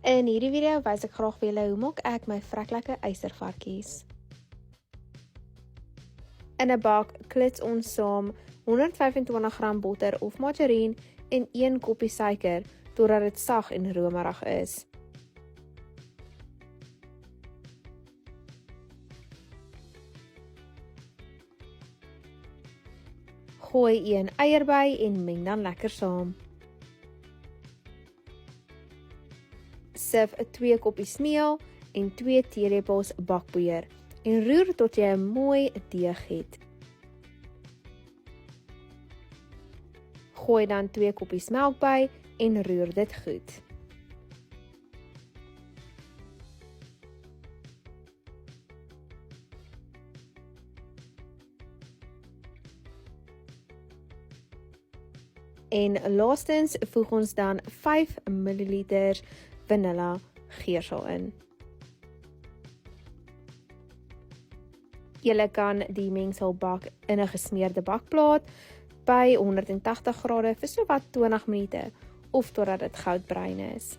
In hierdie video wys ek graag vir julle hoe maak ek my vreklekker ystervarkies. In 'n bak klits ons saam 125 gram botter of margarine en 1 koppie suiker totdat dit sag en romerig is. Gooi 1 eier by en meng dan lekker saam. Sif 2 koppies meel en 2 teelepels bakpoeier en roer tot jy 'n mooi deeg het. Gooi dan 2 koppies melk by en roer dit goed. En laastens voeg ons dan 5 ml vanilla geursaal in. Julle kan die mengsel bak in 'n gesmeerde bakplaat by 180 grade vir so wat 20 minute of totdat dit goudbruin is.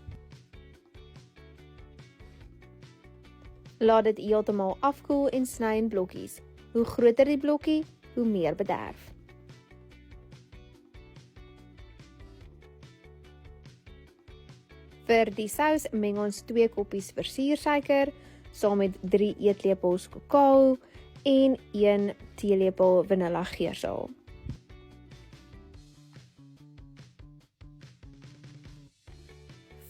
Laat dit heeltemal afkoel en sny in blokkies. Hoe groter die blokkie, hoe meer bederf. Vir die sous meng ons 2 koppies versiersuiker saam met 3 eetlepels kakao en 1 teelepel vanilla geursaal.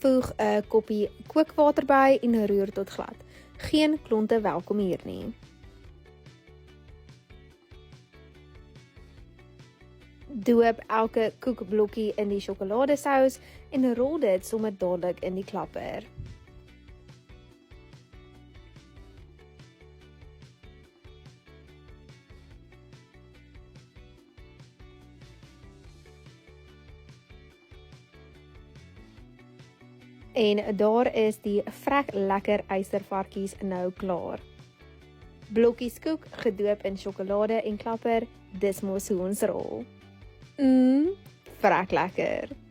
Voeg 'n koppie kookwater by en roer tot glad. Geen klonte welkom hier nie. Doop elke koekblokkie in die sjokoladesous en rol dit sommer dadelik in die klapper. En daar is die vrek lekker ystervarkies nou klaar. Blokkies koek gedoop in sjokolade en klapper, dis mos hoe ons rol. Vrek lekker.